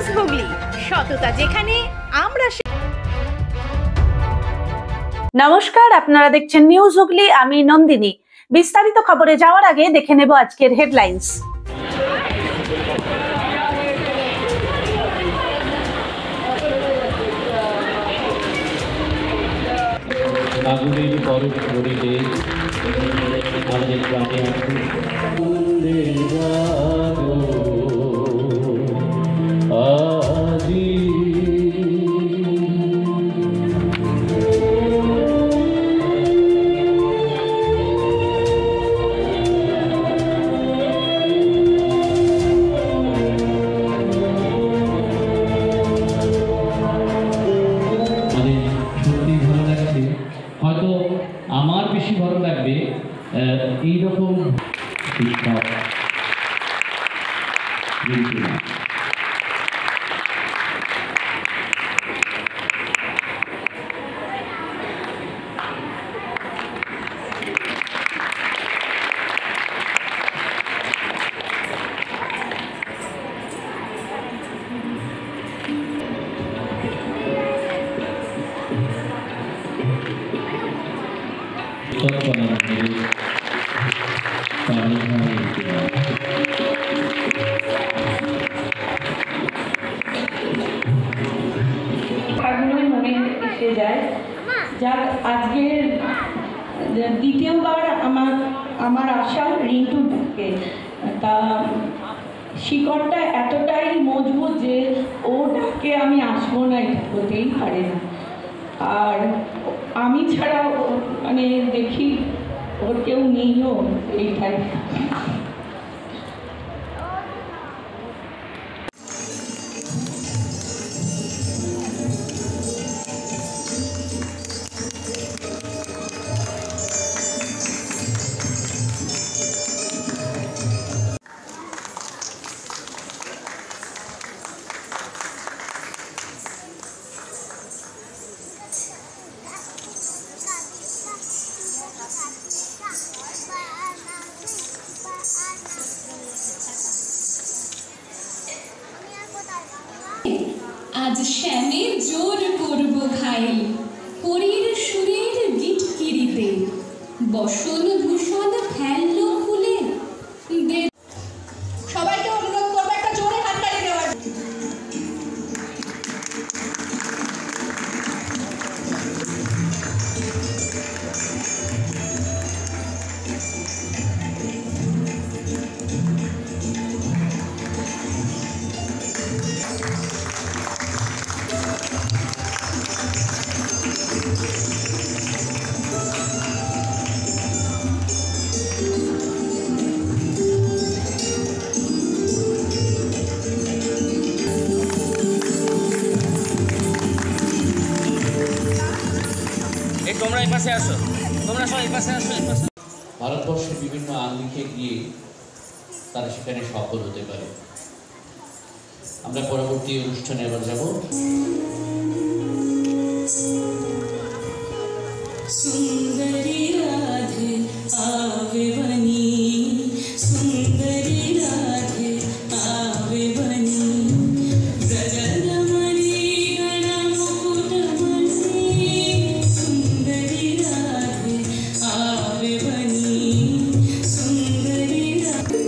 News Hooghly, সততা যেখানে আমরা। নমস্কার, আপনারা দেখছেন নিউজ হুগলি। আমি নন্দিনী। বিস্তারিত খবরে যাওয়ার আগে দেখে নেব আজকের হেডলাইন্স। আগুনের পরশ করিলে আমাদের প্রাণে আজি হয়তো আমার বেশি ভালো লাগবে এইরকম শিক্ষক যার আজকে দ্বিতীয়বার আমার আশা রিন্টুকে, তা শিকড়টা এতটাই মজবুত যে ও ডাকে আমি আসবো না, এটা হতেই পারে না। আর আমি ছাড়া মানে দেখি ওর কেউ নেইও, এইটাই। আজ শ্যামের জোর করব ঘাইল, পরীর সুরের গিটকিরিতে বসন ভূষণ ফেলল খুলে। সবাইকে অনুরোধ করবো একটা জোরে হাততালি দেওয়ার। তোমরা এই পাশে আসো, তোমরা সবাই এই পাশে আসো। ভারতবর্ষের বিভিন্ন আঙ্গিকে গিয়ে তারা সেখানে সফল হতে পারে। আমরা পরবর্তী অনুষ্ঠানে এবার যাব। সুন্দরী রাধে আবে বনি, সুন্দরী রাধে আবে বনি, ব্রজরমণি গণ মুকুটমণি, সুন্দরী রাধে আবে বনি, সুন্দরী রাধে।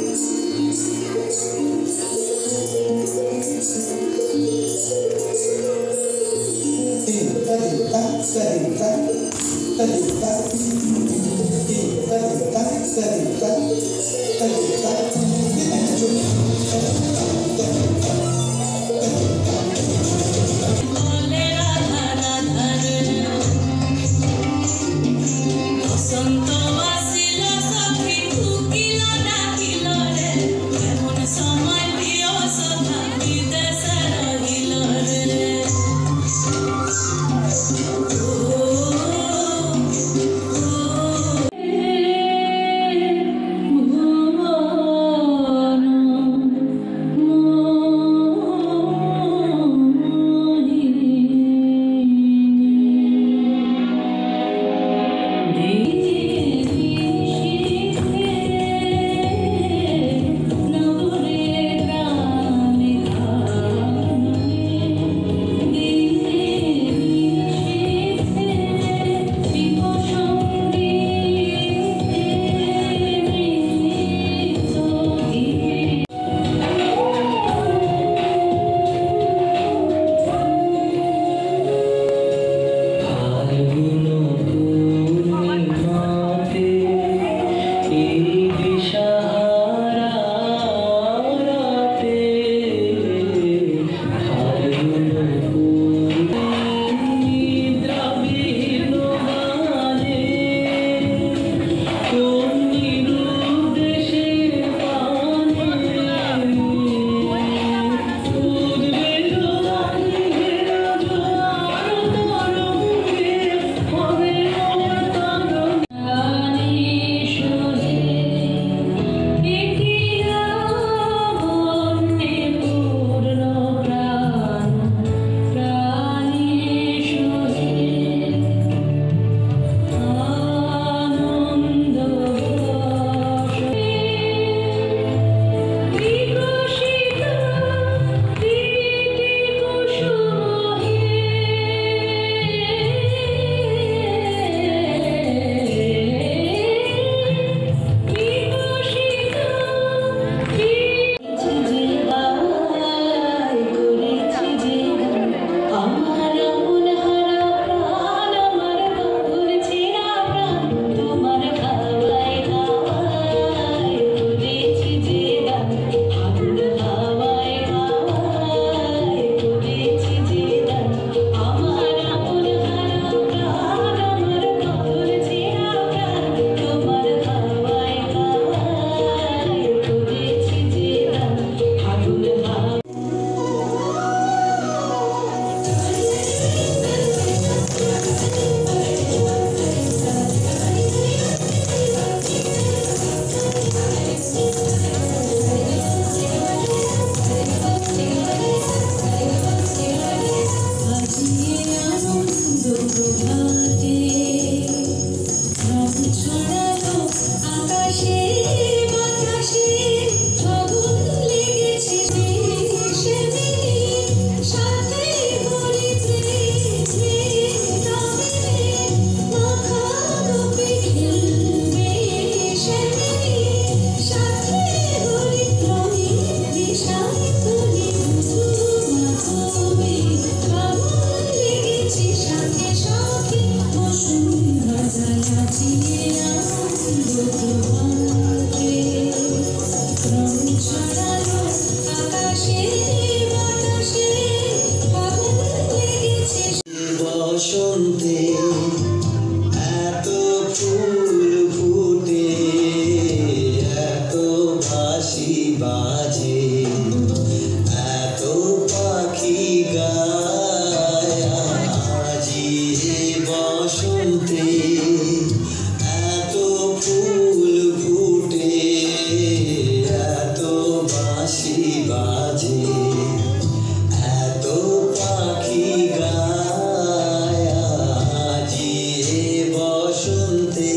বসন্তে এত ফুল ফুটে, এত বাঁশি বাজে, এত পাখি গায়, আজি বসন্তে এত ফুল ফুটে, এত বাঁশি বাজে, এত পাখি গায়, আজি বসন্তে।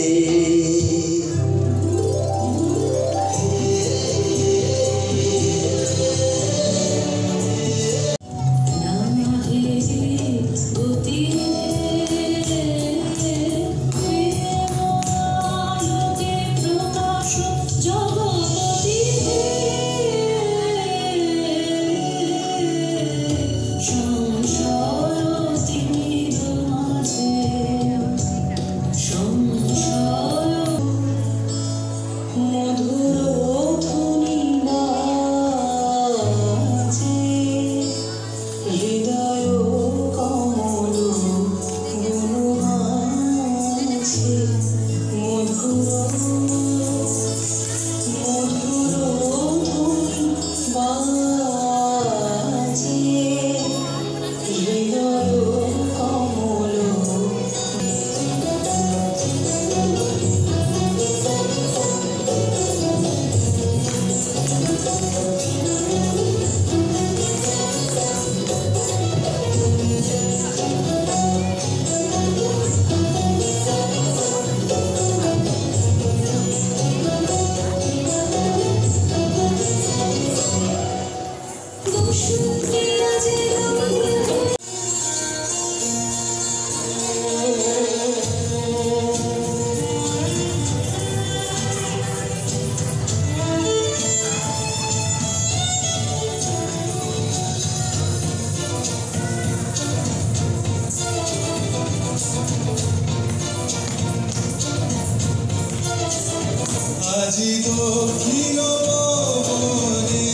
আজি দক্ষিণ পবনে,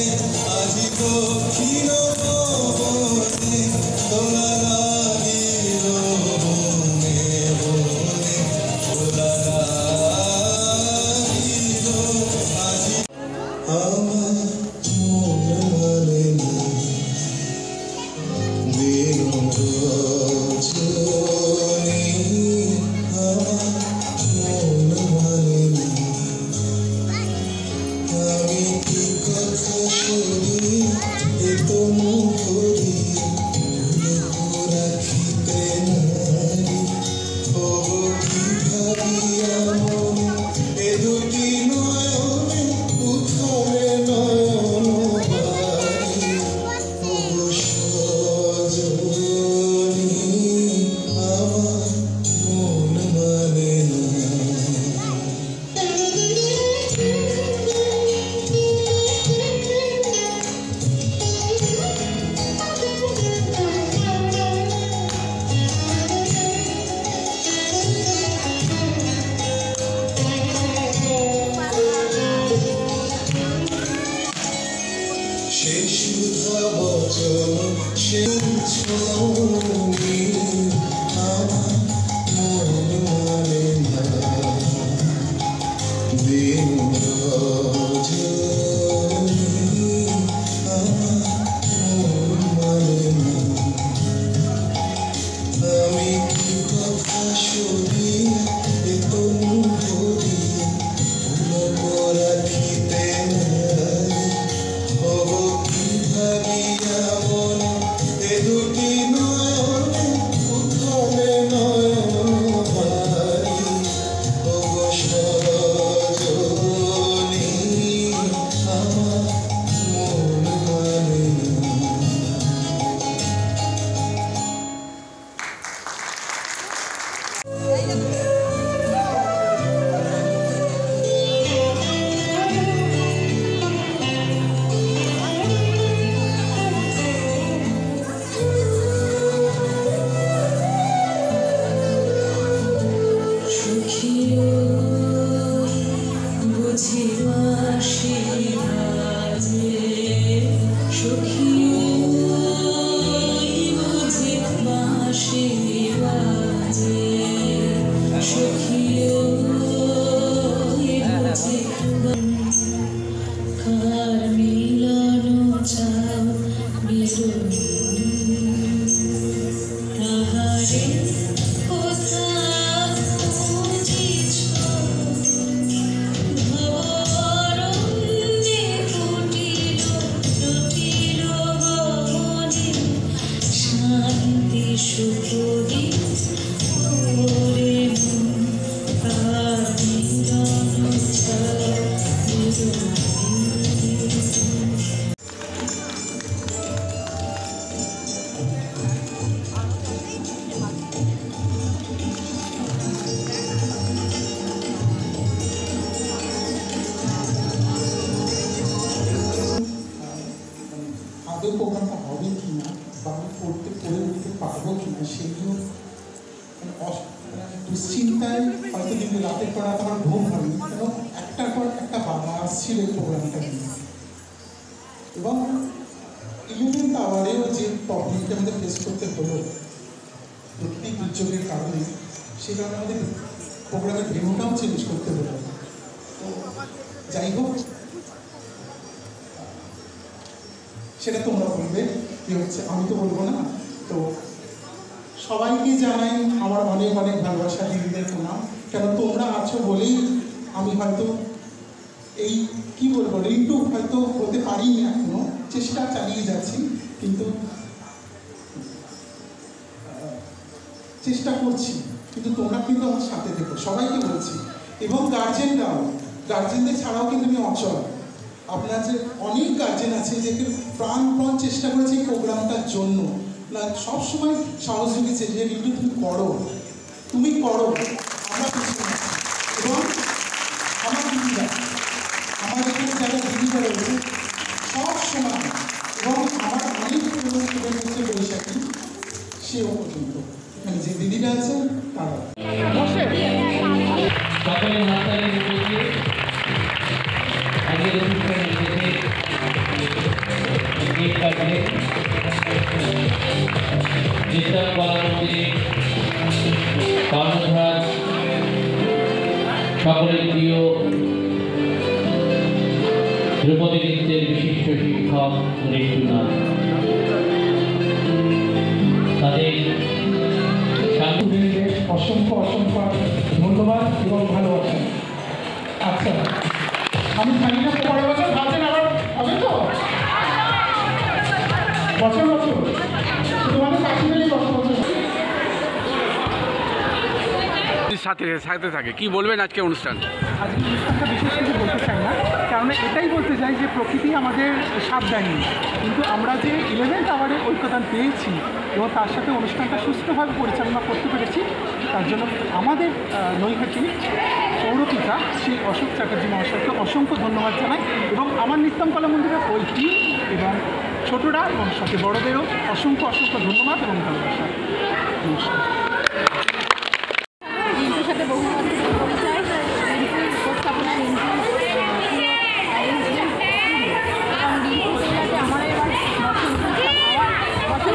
আজি দক্ষিণ পবনে, দোলা লাগিল বনে বনে, দোলা লাগিল আজি। আমার মন মানে না দিন রজনী, আমার মন মানে না। আমি কি কথা শুনি এত মুখ দিয়ে, রাখিতে নারি হব কি ভাবিয়া মনে, এ দুটি নয়নে উঠারে নয়ন বাড়ি, হব সজনী, আমার মন মানে না। সে সুধা বচন সে ছবি, আমার মন মানে না দিন রজনী, আমার মন মানে না। আমি কি কথা শুনি এত মুখ দিয়ে, রাখিতে সেগুলো দুশ্চিন্তায় হয়তো কিন্তু রাতের পর রাত আমার ঘুম হয়নি, এবং একটার পর একটা বাবা আসছিল এই প্রোগ্রামটা নিয়ে। এবং 11th আওয়ারেও যে প্রবলেমটা আমাদের ফেস করতে হলো প্রকৃতিক দুর্যোগের কারণে, সেই কারণে আমাদের প্রোগ্রামের ভেন্যুটাও চেঞ্জ করতে হলো। তো যাই হোক, সেটা তোমরা বলবে কি হচ্ছে, আমি তো বলবো না। তো সবাইকে জানাই আমার অনেক অনেক ভালোবাসা, দিদিদের প্রণাম। কেন তোমরা আছো বলেই আমি হয়তো এই কি বলবো রিন্টু হয়তো হতে পারিনি, এখনো চেষ্টা চালিয়ে যাচ্ছি, কিন্তু চেষ্টা করছি। কিন্তু তোমরা কিন্তু আমার সাথে থেকো, সবাইকে বলছি। এবং গার্জেনরাও, গার্জেনদের ছাড়াও কিন্তু আমি অচল। আপনার যে অনেক গার্জেন আছে যে প্রাণপণ চেষ্টা করেছে এই প্রোগ্রামটার জন্য, না সবসময় সাহস জুগিয়েছে যে রিন্টু তুমি করো, তুমি করো, আমরা কিছু না। এবং আমার দিদিরা, আমার এখানে যারা দিদিরা রয়েছে সব সময়, এবং আমার অনেক পুরো স্টুডেন্ট হচ্ছে বৈশাখী, সেও পর্যন্ত এখানে যে দিদিরা আছেন তারা সকলের হাততালি দিতে আজকের অনুষ্ঠানে এসেছে কেক কাটলে চিত্তন কলা মন্দিরে কর্ণধার সকলের প্রিয় ধ্রুপদী নৃত্যের বিশিষ্ট শিক্ষক রিন্টু নাথ, তাদের অসংখ্য অসংখ্য ধন্যবাদ এবং ভালোবাসা। আচ্ছা, আমি জানি না পরের বছর ভাবছেন আবার হবে তো বছর বছর, তোমাদের কাছে গেলেই বছর বছর সাথে থাকে। কি বলবেন আজকে অনুষ্ঠান? আজকে অনুষ্ঠানটা বিশেষ কিছু বলতে চাই না, কারণ এটাই বলতে চাই যে প্রকৃতি আমাদের সাথ দেয়নি, কিন্তু আমরা যে 11th আওয়ারে ঐক্যদান পেয়েছি এবং তার সাথে অনুষ্ঠানটা সুস্থভাবে পরিচালনা করতে পেরেছি, তার জন্য আমাদের নৈহাটি পৌরপিতা শ্রী অশোক চ্যাটার্জি মহাশয়কে অসংখ্য ধন্যবাদ জানাই, এবং আমার নিত্যম কলা মন্দিরের ওই টিম এবং ছোটরা এবং সাথে বড়দেরও অসংখ্য অসংখ্য ধন্যবাদ এবং ভালোবাসা। নমস্কার। রিন্টুর সাথে বহু বছর পরিচয়, রিন্টুর উপস্থাপনা, রিন্টুর অ্যারেঞ্জমেন্ট এবং রিন্টুর সাথে আমার এবার বছর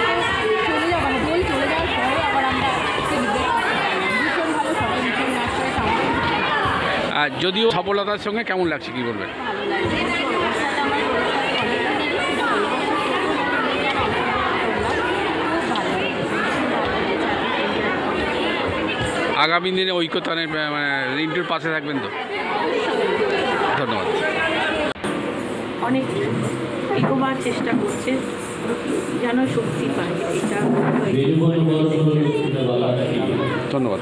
চলে যাওয়া মানে বই চলে যাওয়ার পরে আবার আমরা ভীষণ ভালো, সবাই ভীষণ নাচ করে আর যদিও সফলতার সঙ্গে কেমন লাগছে, কি বলবেন? ভালো লাগছে। ওর সাথে আমার আগামী দিনে ঐক্যতানের মানে রিন্টুর পাশে থাকবেন তো? ধন্যবাদ। অনেক এগোবার চেষ্টা করছে, যেন শক্তি পায়, এটা ধন্যবাদ।